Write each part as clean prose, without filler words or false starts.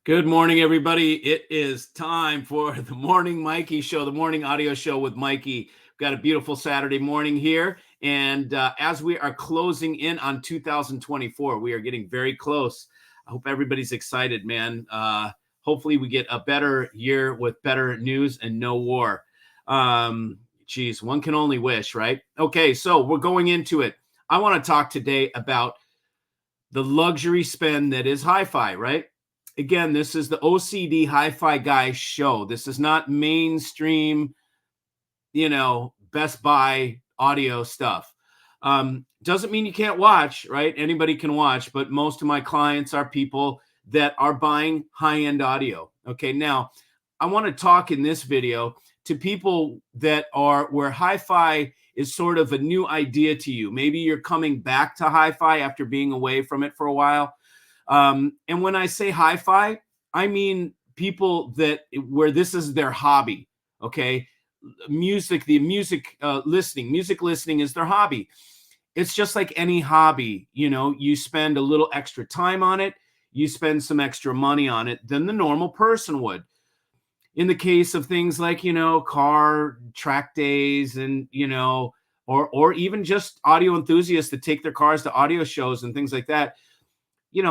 Good morning, everybody. It is time for the Morning Mikey Show, the morning audio show with Mikey. We've got a beautiful Saturday morning here. And as we are closing in on 2024, we are getting very close. I hope everybody's excited, man. Hopefully, we get a better year with better news and no war. Geez, one can only wish, right? Okay, so we're going into it. I want to talk today about the luxury spend that is HiFi, right? Again, this is the OCD Hi-Fi Guy show. This is not mainstream, Best Buy audio stuff. Doesn't mean you can't watch, right? Anybody can watch, but most of my clients are people that are buying high-end audio. Okay, now I want to talk in this video to people that are where hi-fi is sort of a new idea to you. Maybe you're coming back to hi-fi after being away from it for a while. And when I say hi-fi, I mean people that where this is their hobby. Okay, music listening is their hobby. It's just like any hobby. You spend a little extra time on it, you spend some extra money on it than the normal person would. In the case of things like car track days, and or even just audio enthusiasts that take their cars to audio shows and things like that,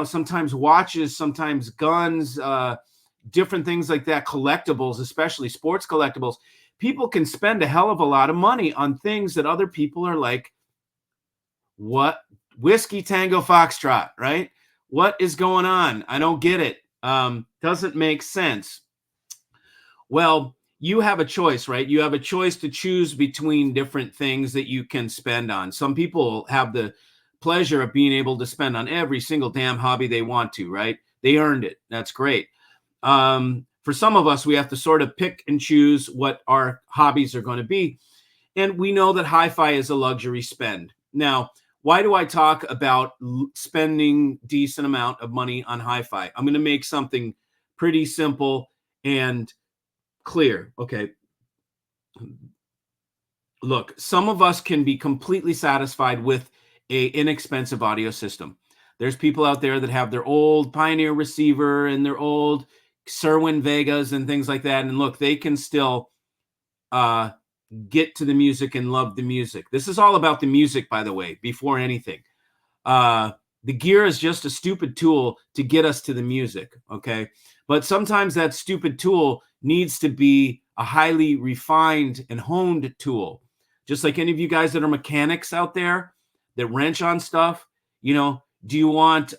sometimes watches, sometimes guns, different things like that, collectibles, especially sports collectibles. People can spend a hell of a lot of money on things that other people are like, what? Whiskey Tango Foxtrot, right? What is going on? I don't get it. Doesn't make sense. Well, you have a choice, right? You have a choice to choose between different things that you can spend on. Some people have the pleasure of being able to spend on every single damn hobby they want to, right? They earned it. That's great. For some of us, we have to sort of pick and choose what our hobbies are going to be. And we know that hi-fi is a luxury spend. Now, why do I talk about spending decent amount of money on hi-fi? I'm going to make something pretty simple and clear. Okay. Look, some of us can be completely satisfied with a inexpensive audio system. There's people out there that have their old Pioneer receiver and their old Serwin Vegas and things like that. And look, they can still get to the music and love the music. This is all about the music, by the way, before anything. The gear is just a stupid tool to get us to the music, okay? But sometimes that stupid tool needs to be a highly refined and honed tool. Just like any of you guys that are mechanics out there that wrench on stuff, do you want,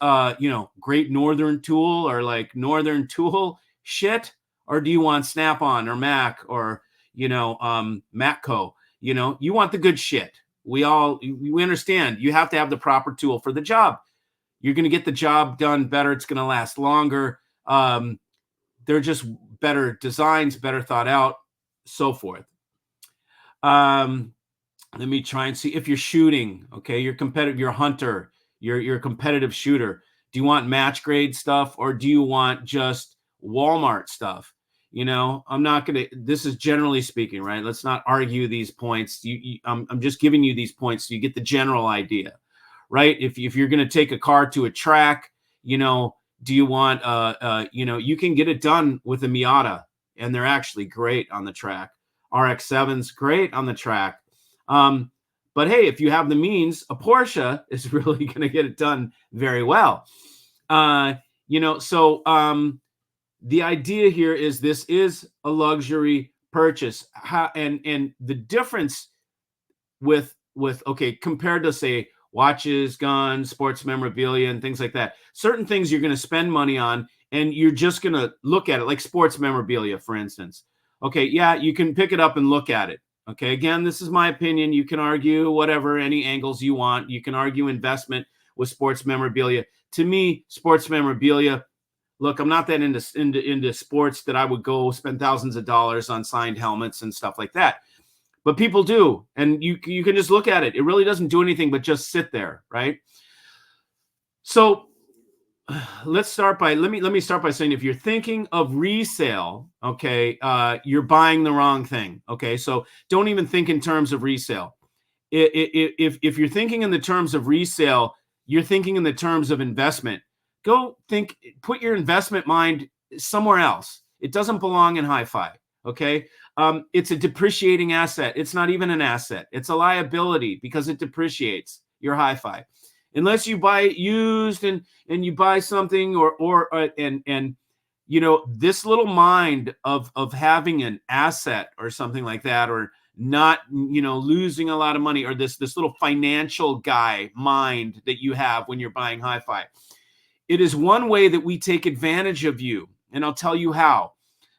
Great Northern Tool or like Northern Tool shit? Or do you want Snap-on or Mac or, Matco? You want the good shit. We understand you have to have the proper tool for the job. You're going to get the job done better. It's going to last longer. They're just better designs, better thought out, so forth. Let me try and see if you're shooting. Okay, you're competitive. You're a hunter. You're a competitive shooter. Do you want match grade stuff or do you want just Walmart stuff? I'm not going to. This is generally speaking, right? Let's not argue these points. I'm just giving you these points so you get the general idea, right? If you're going to take a car to a track, do you want you can get it done with a Miata, and they're actually great on the track. RX-7's great on the track. But hey, if you have the means, a Porsche is really going to get it done very well. The idea here is this is a luxury purchase. And the difference with compared to say watches, guns, sports memorabilia, and things like that, certain things you're going to spend money on and you're just going to look at it, like sports memorabilia, for instance. Okay, yeah, you can pick it up and look at it. Okay, again, this is my opinion. You can argue whatever, any angles you want. You can argue investment with sports memorabilia. To me, sports memorabilia, look, I'm not that into sports that I would go spend thousands of dollars on signed helmets and stuff like that. But people do, and you can just look at it. It really doesn't do anything but just sit there, right? So let's start by let me start by saying, if you're thinking of resale, okay, you're buying the wrong thing. Okay, so don't even think in terms of resale. If you're thinking in the terms of resale, you're thinking in the terms of investment. Go think, put your investment mind somewhere else. It doesn't belong in HiFi. Okay. It's a depreciating asset. It's not even an asset. It's a liability because it depreciates your HiFi. Unless you buy it used and you buy something and you know, this little mind of having an asset or something like that, or not, you know, losing a lot of money, or this little financial guy mind that you have when you're buying HiFi. It is one way that we take advantage of you, and I'll tell you how.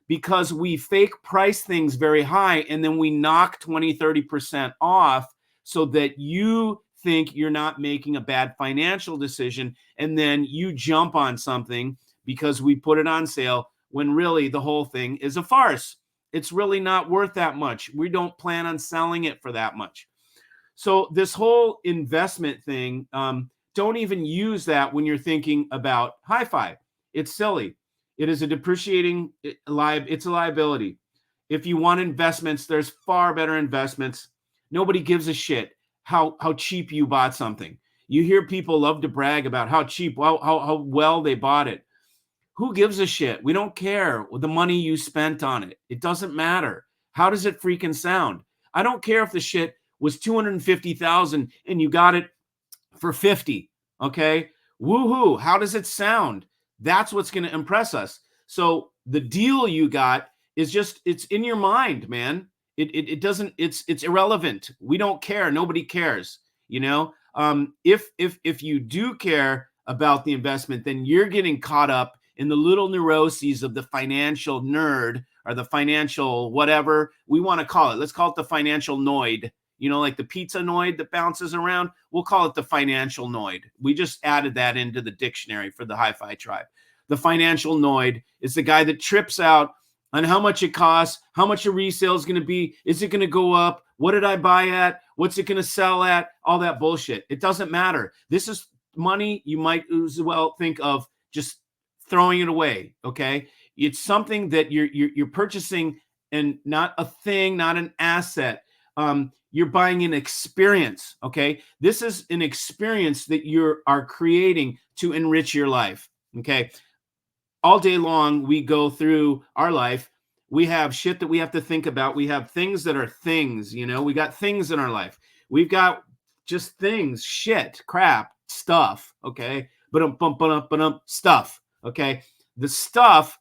Because we fake price things very high and then we knock 20-30% off so that you think you're not making a bad financial decision, and then you jump on something because we put it on sale when really the whole thing is a farce. It's really not worth that much. We don't plan on selling it for that much. So this whole investment thing, don't even use that when you're thinking about HiFi. It's silly. It is a depreciating it's a liability. If you want investments, there's far better investments. Nobody gives a shit how cheap you bought something. You hear people love to brag about how cheap, how well they bought it. Who gives a shit? We don't care the money you spent on it. It doesn't matter. How does it freaking sound? I don't care if the shit was 250,000 and you got it for 50. Okay. Woohoo. How does it sound? That's what's going to impress us. So the deal you got is just, it's in your mind, man. It doesn't, it's irrelevant. We don't care. Nobody cares. You know, if you do care about the investment, then you're getting caught up in the little neuroses of the financial nerd, or the financial whatever we want to call it. Let's call it the financial noid. You know, like the pizza noid that bounces around. We'll call it the financial noid. We just added that into the dictionary for the HiFi tribe. The financial noid is the guy that trips out on how much it costs, how much a resale is going to be. Is it going to go up? What did I buy at? What's it going to sell at? All that bullshit. It doesn't matter. This is money you might as well think of just throwing it away. Okay. It's something that you're purchasing, and not a thing, not an asset. You're buying an experience. Okay. This is an experience that you are creating to enrich your life. Okay. All day long, we go through our life. We have shit that we have to think about. We have things that are things, you know, we got things in our life. We've got just things, shit, crap, stuff. Okay. Stuff. Okay. The stuff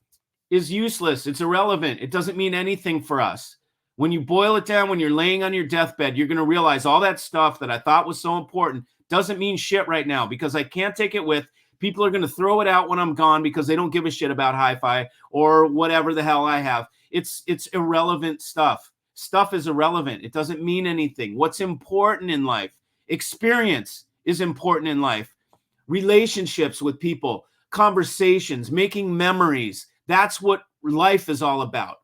is useless. It's irrelevant. It doesn't mean anything for us. When you boil it down, when you're laying on your deathbed, you're going to realize all that stuff that I thought was so important doesn't mean shit right now, because I can't take it with. People are going to throw it out when I'm gone because they don't give a shit about HiFi or whatever the hell I have. It's irrelevant stuff. Stuff is irrelevant. It doesn't mean anything. What's important in life? Experience is important in life. Relationships with people, conversations, making memories. That's what life is all about.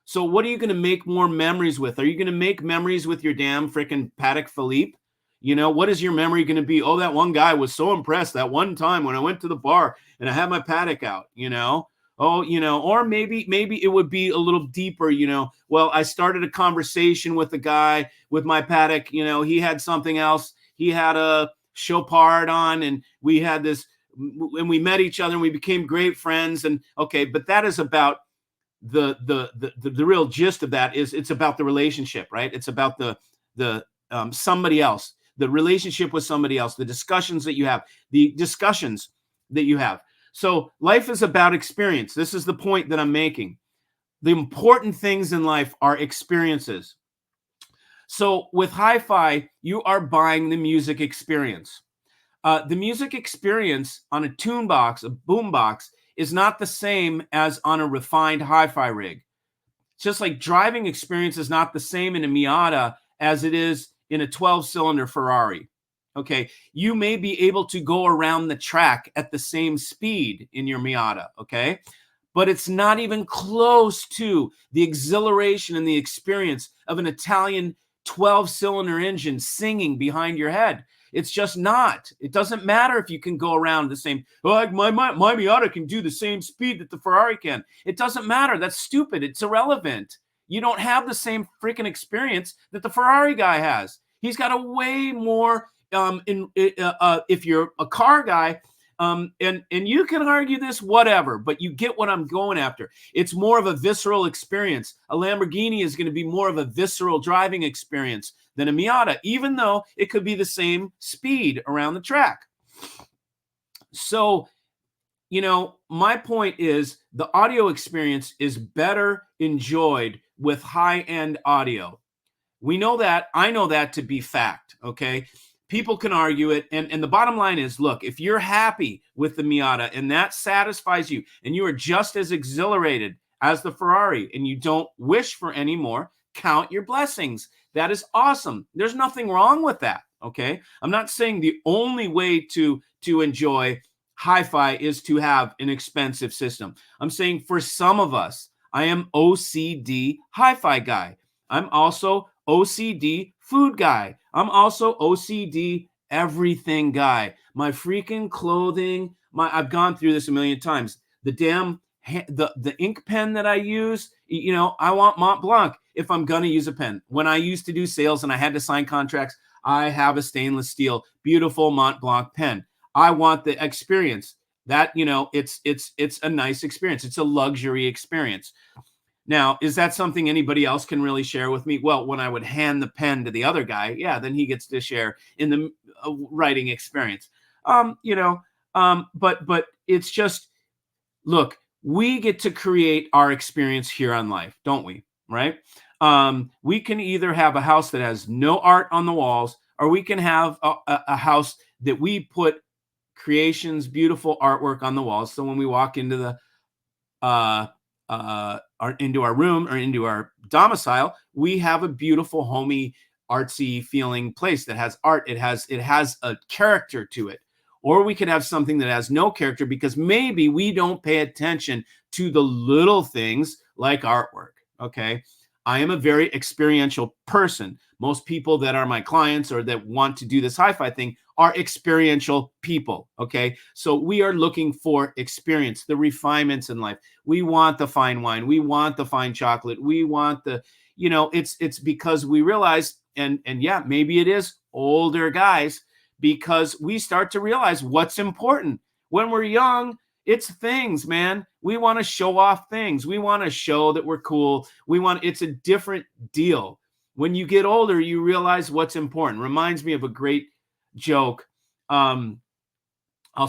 So what are you going to make more memories with? Are you going to make memories with your damn freaking Patek Philippe? You know, what is your memory going to be? Oh, that one guy was so impressed that one time when I went to the bar and I had my Patek out, you know? Oh, you know, or maybe it would be a little deeper, you know. Well, I started a conversation with the guy with my Patek, you know, he had something else. He had a Chopard on, and we had this, and we met each other and we became great friends. And okay, but that is about the real gist of that is it's about the relationship, right? It's about the somebody else, the relationship with somebody else, the discussions that you have. So life is about experience. This is the point that I'm making. The important things in life are experiences. So with HiFi, you are buying the music experience. The music experience on a tune box, a boom box, is not the same as on a refined HiFi rig. Just like driving experience is not the same in a Miata as it is in a 12-cylinder Ferrari. Okay, you may be able to go around the track at the same speed in your Miata, okay? But it's not even close to the exhilaration and the experience of an Italian 12-cylinder engine singing behind your head. It's just not. It doesn't matter if you can go around the same. Oh, my Miata can do the same speed that the Ferrari can. It doesn't matter. That's stupid. It's irrelevant. You don't have the same freaking experience that the Ferrari guy has. He's got a way more. If you're a car guy, And you can argue this, whatever, but you get what I'm going after. It's more of a visceral experience. A Lamborghini is going to be more of a visceral driving experience than a Miata, even though it could be the same speed around the track. So, my point is the audio experience is better enjoyed with high-end audio. We know that. I know that to be fact, okay? People can argue it. And the bottom line is, look, if you're happy with the Miata and that satisfies you and you are just as exhilarated as the Ferrari and you don't wish for any more, count your blessings. That is awesome. There's nothing wrong with that, okay? I'm not saying the only way to enjoy HiFi is to have an expensive system. I'm saying for some of us, I am OCD HiFi guy. I'm also OCD food guy. I'm also OCD everything guy. My freaking clothing, I've gone through this a million times. The damn the ink pen that I use, I want Mont Blanc if I'm going to use a pen. When I used to do sales and I had to sign contracts, I have a stainless steel, beautiful Mont Blanc pen. I want the experience that, it's a nice experience. It's a luxury experience. Now, is that something anybody else can really share with me? Well, when I would hand the pen to the other guy, yeah, then he gets to share in the writing experience. But it's just, look, we get to create our experience here on life, don't we? Right? We can either have a house that has no art on the walls, or we can have a house that we put creations, beautiful artwork on the walls. So when we walk into the into our room or into our domicile, we have a beautiful, homey, artsy feeling place that has art. It has a character to it. Or we could have something that has no character because maybe we don't pay attention to the little things like artwork. Okay. I am a very experiential person. Most people that are my clients or that want to do this HiFi thing are experiential people. Okay. So we are looking for experience, the refinements in life. We want the fine wine. We want the fine chocolate. We want the, it's because we realize, and yeah, maybe it is older guys, because we start to realize what's important. When we're young, it's things, man. We want to show off things. We want to show that we're cool. It's a different deal. When you get older, you realize what's important. Reminds me of a great joke. I'll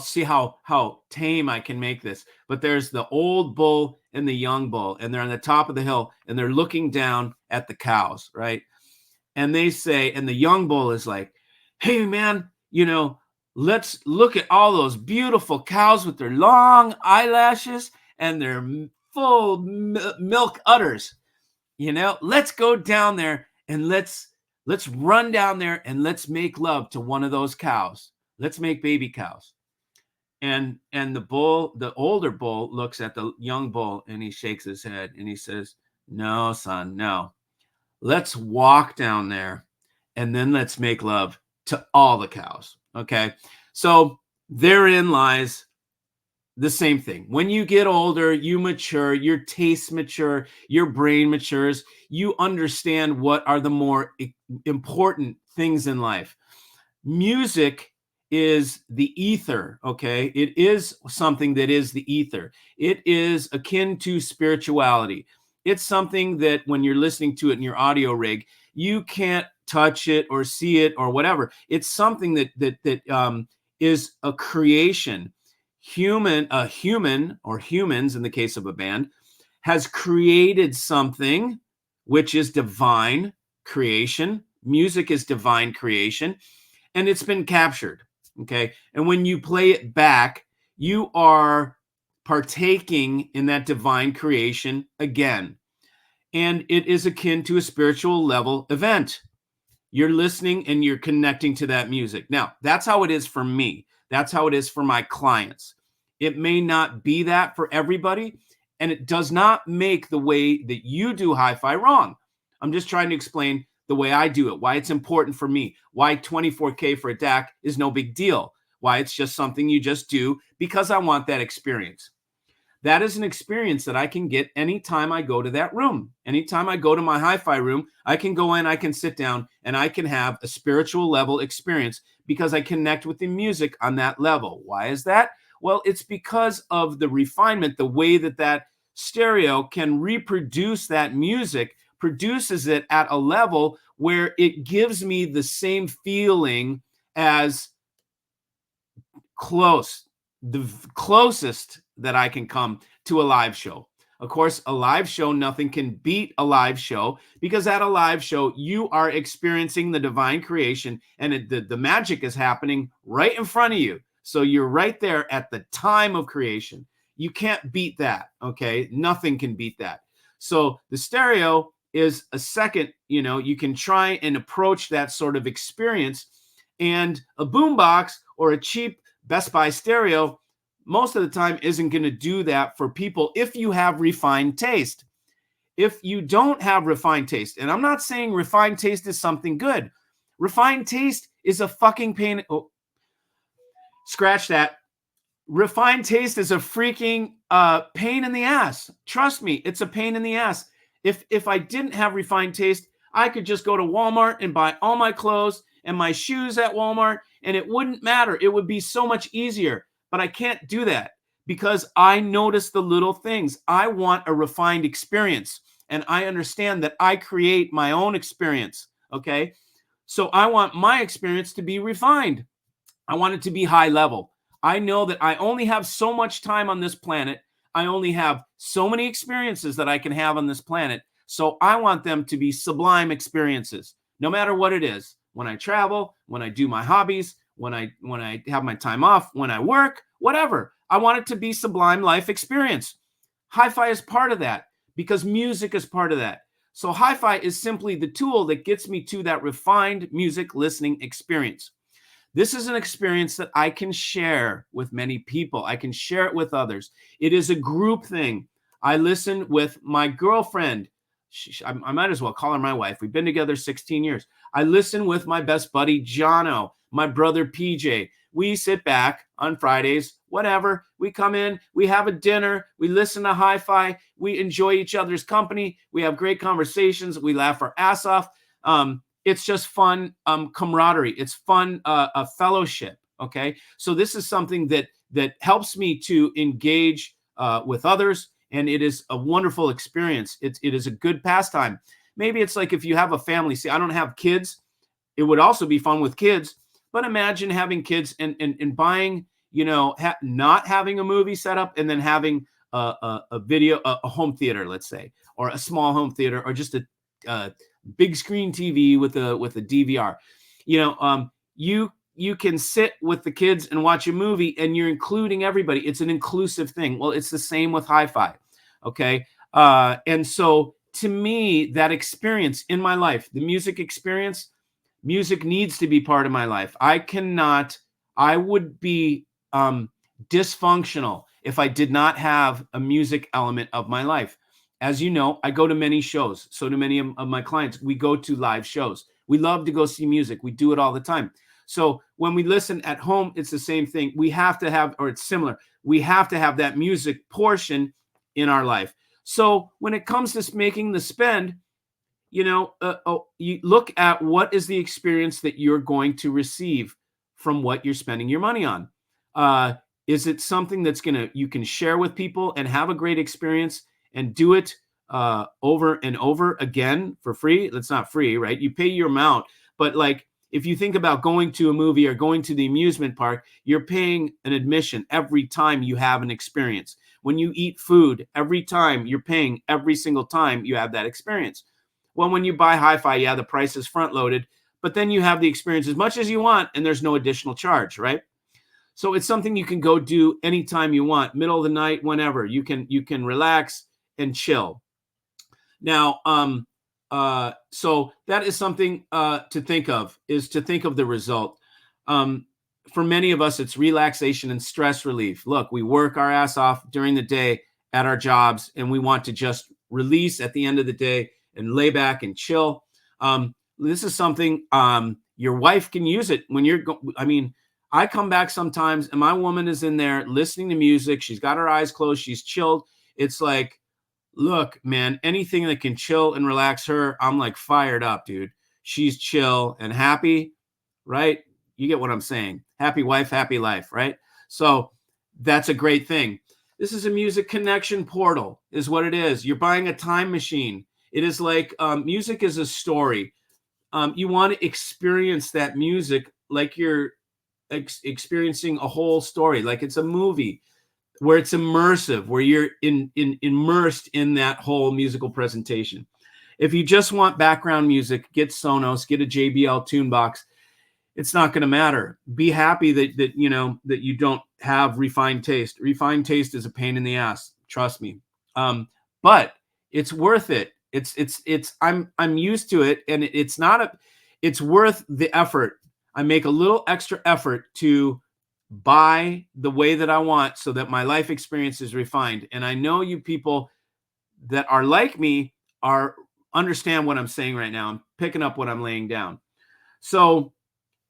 see how tame I can make this. But there's the old bull and the young bull, and they're on the top of the hill, and they're looking down at the cows, right? And they say, and the young bull is like, hey, man, let's look at all those beautiful cows with their long eyelashes and their full milk udders. Let's go down there and let's run down there and let's make love to one of those cows. Let's make baby cows. And the older bull looks at the young bull and he shakes his head and he says, no, son, no. Let's walk down there and then let's make love to all the cows. Okay. So therein lies the same thing. When you get older, you mature, your tastes mature, your brain matures, you understand what are the more important things in life. Music is the ether, okay? It is something that is the ether. It is akin to spirituality. It's something that when you're listening to it in your audio rig, you can't touch it or see it or whatever. It's something that is a creation. A human or humans, in the case of a band, has created something which is divine creation. Music is divine creation, and it's been captured. Okay. And when you play it back, you are partaking in that divine creation again. And it is akin to a spiritual level event. You're listening and you're connecting to that music. Now, that's how it is for me. That's how it is for my clients. It may not be that for everybody, and it does not make the way that you do HiFi wrong. I'm just trying to explain the way I do it, why it's important for me, why 24K for a DAC is no big deal, why it's just something you just do because I want that experience. That is an experience that I can get anytime I go to that room. Anytime I go to my hi-fi room, I can go in, I can sit down, and I can have a spiritual level experience because I connect with the music on that level. Why is that? Well, it's because of the refinement, the way that that stereo can reproduce that music, produces it at a level where it gives me the same feeling as the closest that I can come to a live show. Of course, a live show, nothing can beat a live show, because at a live show, you are experiencing the divine creation, and the magic is happening right in front of you. So you're right there at the time of creation. You can't beat that, okay? Nothing can beat that. So the stereo is a second, you can try and approach that sort of experience. And a boombox or a cheap Best Buy stereo most of the time isn't going to do that for people if you have refined taste. If you don't have refined taste, and I'm not saying refined taste is something good. Refined taste is a fucking pain. Oh, scratch that. Refined taste is a freaking pain in the ass. Trust me, it's a pain in the ass. If I didn't have refined taste, I could just go to Walmart and buy all my clothes and my shoes at Walmart, and it wouldn't matter. It would be so much easier. But I can't do that because I notice the little things. I want a refined experience, and I understand that I create my own experience, okay? So I want my experience to be refined. I want it to be high level. I know that I only have so much time on this planet. I only have so many experiences that I can have on this planet. So I want them to be sublime experiences, no matter what it is. When I travel, when I do my hobbies, when I have my time off, when I work, whatever. I want it to be sublime life experience. Hi-fi is part of that because music is part of that. So hi-fi is simply the tool that gets me to that refined music listening experience. This is an experience that I can share with many people. I can share it with others. It is a group thing. I listen with my girlfriend. I might as well call her my wife. We've been together 16 years. I listen with my best buddy, Jono, my brother, PJ. We sit back on Fridays, whatever. We come in, we have a dinner, we listen to hi-fi, we enjoy each other's company, we have great conversations, we laugh our ass off. It's just fun camaraderie. It's fun a fellowship, okay? So this is something that helps me to engage with others, and it is a wonderful experience. It is a good pastime. Maybe it's like if you have a family. See, I don't have kids. It would also be fun with kids, but imagine having kids and buying, not having a movie set up and then having a video, a home theater, let's say, or a small home theater, or just a big screen TV with a DVR. You can sit with the kids and watch a movie, and you're including everybody. It's an inclusive thing. Well, it's the same with hi-fi, okay? And so to me, that experience in my life, the music experience, music needs to be part of my life. I would be dysfunctional if I did not have a music element of my life. As you know, I go to many shows. So do many of my clients. We go to live shows. We love to go see music. We do it all the time. So when we listen at home, it's the same thing. We have to have, or it's similar. We have to have that music portion in our life. So when it comes to making the spend, you look at what is the experience that you're going to receive from what you're spending your money on. Is it something that's you can share with people and have a great experience and do it over and over again for free? That's not free, right? You pay your amount, but like if you think about going to a movie or going to the amusement park, you're paying an admission every time you have an experience. When you eat food, every time you're paying every single time you have that experience. Well, when you buy hi-fi, yeah, the price is front loaded, but then you have the experience as much as you want and there's no additional charge, right? So it's something you can go do anytime you want, middle of the night, whenever. You can relax and chill. Now, so that is something to think of, is to think of the result. For many of us, it's relaxation and stress relief. Look, we work our ass off during the day at our jobs, and we want to just release at the end of the day and lay back and chill. This is something your wife can use it when you're I come back sometimes and my woman is in there listening to music. She's got her eyes closed. She's chilled. It's like, look, man, anything that can chill and relax her, I'm like fired up, dude. She's chill and happy, right? You get what I'm saying. Happy wife, happy life, right? So that's a great thing. This is a music connection portal, is what it is. You're buying a time machine. It is like music is a story. You want to experience that music like you're experiencing a whole story, like it's a movie where it's immersive, where you're immersed in that whole musical presentation. If you just want background music, get Sonos, get a JBL tune box. It's not going to matter. Be happy that you don't have refined taste. Refined taste is a pain in the ass. Trust me. But it's worth it. I'm used to it, and it's worth the effort. I make a little extra effort to buy the way that I want so that my life experience is refined. And I know you people that are like me understand what I'm saying right now. I'm picking up what I'm laying down. So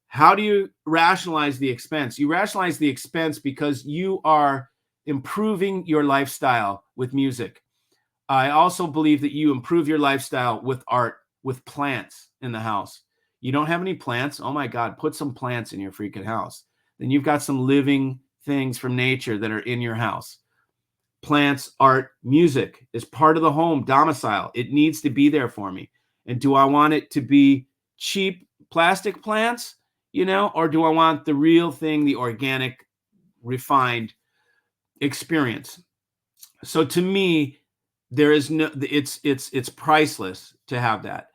how do you rationalize the expense? You rationalize the expense because you are improving your lifestyle with music. I also believe that you improve your lifestyle with art, with plants in the house. You don't have any plants? Oh my God, put some plants in your freaking house. Then you've got some living things from nature that are in your house. Plants, art, music is part of the home domicile. It needs to be there for me. And do I want it to be cheap plastic plants, or do I want the real thing, the organic, refined experience? So to me, there is no, it's priceless to have that.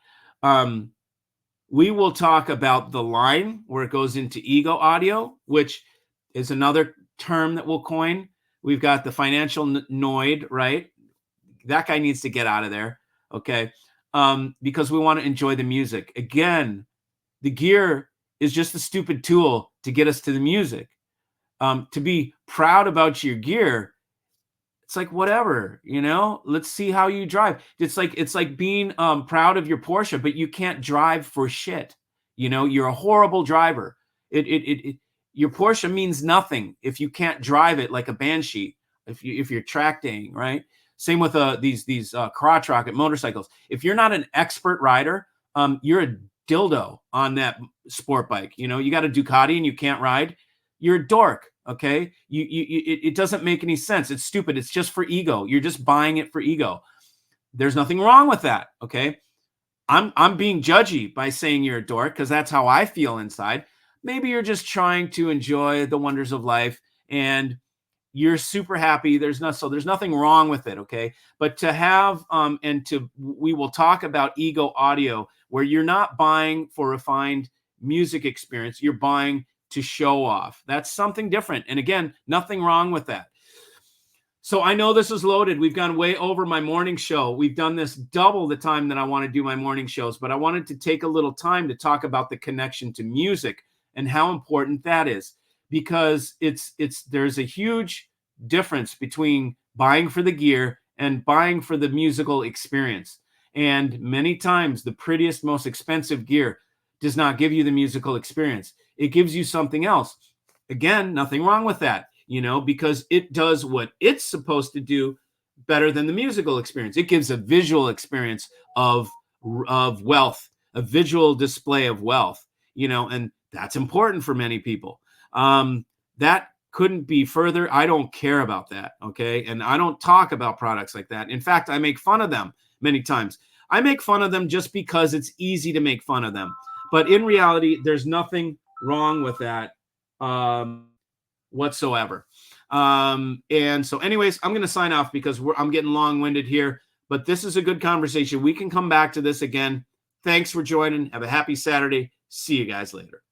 We will talk about the line where it goes into ego audio, which is another term that we'll coin. We've got the financial noid, right? That guy needs to get out of there, okay? Because we want to enjoy the music. Again, the gear is just a stupid tool to get us to the music. To be proud about your gear, it's like whatever, let's see how you drive. It's like being proud of your Porsche, but you can't drive for shit. You're a horrible driver. Your Porsche means nothing if you can't drive it like a Banshee. If you're track daying, right? Same with these crotch rocket motorcycles. If you're not an expert rider, you're a dildo on that sport bike. You got a Ducati and you can't ride. You're a dork. Okay. It doesn't make any sense. It's stupid. It's just for ego. You're just buying it for ego. There's nothing wrong with that. Okay. I'm being judgy by saying you're a dork because that's how I feel inside. Maybe you're just trying to enjoy the wonders of life and you're super happy. There's nothing wrong with it. Okay. But to have, we will talk about ego audio where you're not buying for refined music experience. You're buying to show off. That's something different. And again, nothing wrong with that. So I know this is loaded. We've gone way over my morning show. We've done this double the time that I want to do my morning shows, but I wanted to take a little time to talk about the connection to music and how important that is, because there's a huge difference between buying for the gear and buying for the musical experience. And many times the prettiest, most expensive gear does not give you the musical experience. It gives you something else. Again, nothing wrong with that, because it does what it's supposed to do better than the musical experience. It gives a visual experience of wealth, a visual display of wealth, and that's important for many people. That couldn't be further. I don't care about that, okay? And I don't talk about products like that. In fact, I make fun of them many times. I make fun of them just because it's easy to make fun of them. But in reality, there's nothing wrong with that whatsoever. And so anyways, I'm going to sign off because I'm getting long-winded here, but this is a good conversation. We can come back to this again. Thanks for joining. Have a happy Saturday. See you guys later.